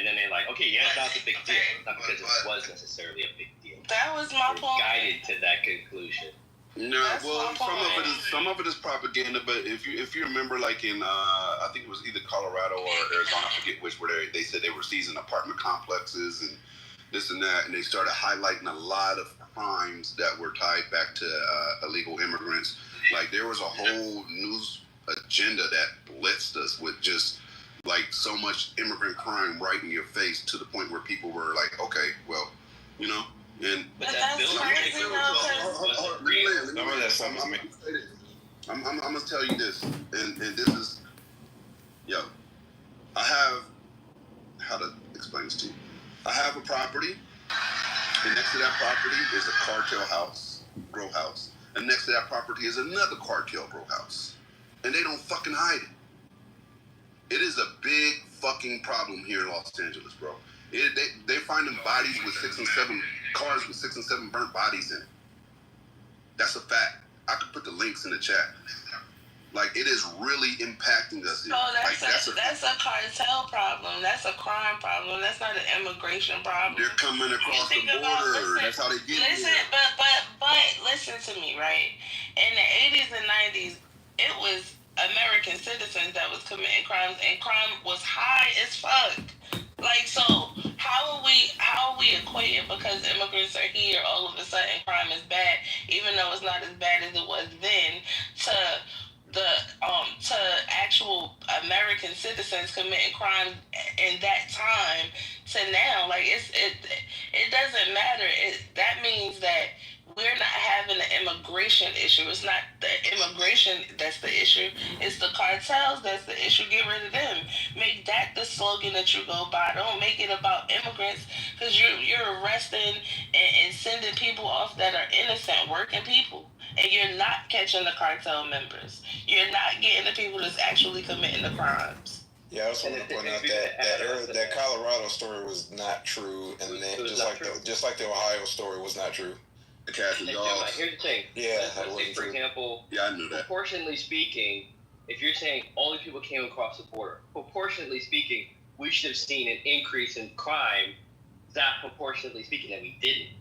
and then they're like, okay, yeah, it's not a big deal. Not because it was necessarily a big deal. That was my point. Guided to that conclusion. No, well, some of it is propaganda. But if you remember, like in I think it was either Colorado or Arizona, I forget which, where they said they were seizing apartment complexes and this and that, and they started highlighting a lot of crimes that were tied back to illegal immigrants. Like there was a whole news agenda that blitzed us with just like so much immigrant crime right in your face to the point where people were like, okay, well, you know. And but that's crazy I'm gonna tell you this, and this is, I have, how to explain this to you. I have a property, and next to that property is a cartel house, grow house, and next to that property is another cartel grow house, and they don't fucking hide it. It is a big fucking problem here in Los Angeles, bro. They find them bodies with 6 and 7 cars with 6 and 7 burnt bodies in it. That's a fact. I could put the links in the chat. Like it is really impacting us. So that's a cartel problem. That's a crime problem. That's not an immigration problem. They're coming across the border. That's how they get here. But listen to me, right? In the 80s and 90s, it was American citizens that was committing crimes, and crime was high as fuck. Like, so how are we equating because immigrants are here, all of a sudden crime is bad, even though it's not as bad as it was then, to actual American citizens committing crimes in that time to now? Like it doesn't matter. That means that we're not having an immigration issue. It's not the immigration that's the issue. It's the cartels that's the issue. Get rid of them. Make that the slogan that you go by. Don't make it about immigrants, because you're arresting and sending people off that are innocent, working people. And you're not catching the cartel members. You're not getting the people that's actually committing the crimes. Yeah, I also want to point out that Colorado story was not true, and then just like the Ohio story was not true. Here's the thing. Yeah, for example, I knew that. Proportionally speaking, if you're saying all these people came across the border, proportionally speaking, we should have seen an increase in crime. That proportionally speaking, that we didn't.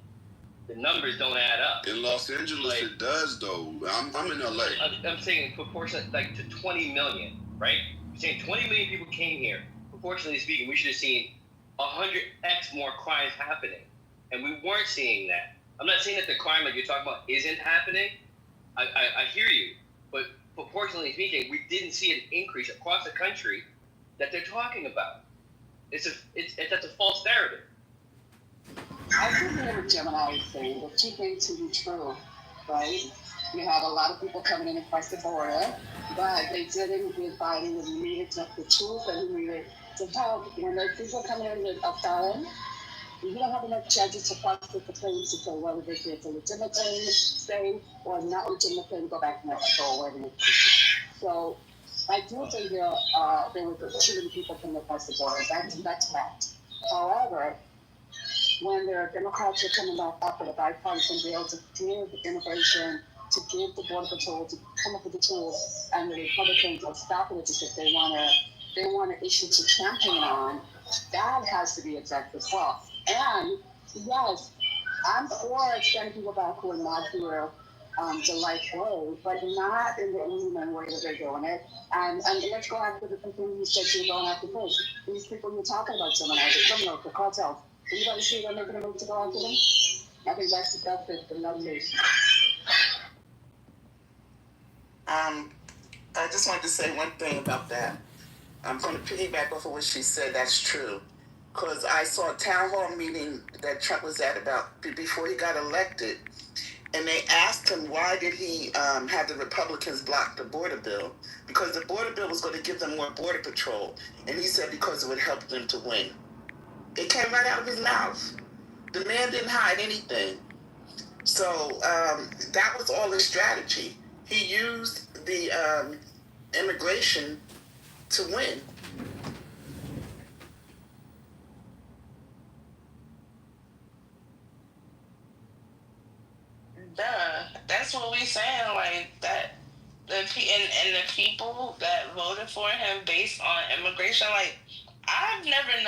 The numbers don't add up. In Los Angeles, it does though. I'm in LA. I'm saying proportionally, like to 20 million, right? I'm saying 20 million people came here. Proportionally speaking, we should have seen 100x more crimes happening, and we weren't seeing that. I'm not saying that the crime that you're talking about isn't happening. I hear you, but proportionally speaking, we didn't see an increase across the country that they're talking about. That's a false narrative. I think what Gemini is saying, the two things to be true, right? You have a lot of people coming in across the border, but they didn't give Biden what he needed, the tools that he needed to help. When there's people coming in with a felon, you don't have enough judges to prosecute the claims to say whether this is a legitimate claim to stay or not legitimate claim to go back and go away. So I do think there were too many people coming across the border. That's fact. However, when the Democrats are coming back up with a bipartisan bill to give immigration, to give the Border Patrol, to come up with the tools, and the Republicans are stopping it because they want an issue to campaign on, that has to be addressed as well. And yes, I'm for sending people back who are not here the right way, but not in the inhuman way that they're doing it. And let's go after the people you said you're going after first. These people you're talking about, Gemini, the criminals, the cartels. Anybody see them making a move to go after them? I think that's the nomination. I just wanted to say one thing about that. I'm going to piggyback off of what she said. That's true. Because I saw a town hall meeting that Trump was at before he got elected. And they asked him, why did he have the Republicans block the border bill? Because the border bill was going to give them more border patrol. And he said because it would help them to win. It came right out of his mouth. The man didn't hide anything. So that was all his strategy. He used the immigration to win. That's what we saying, like that. And the people that voted for him based on immigration, like I've never known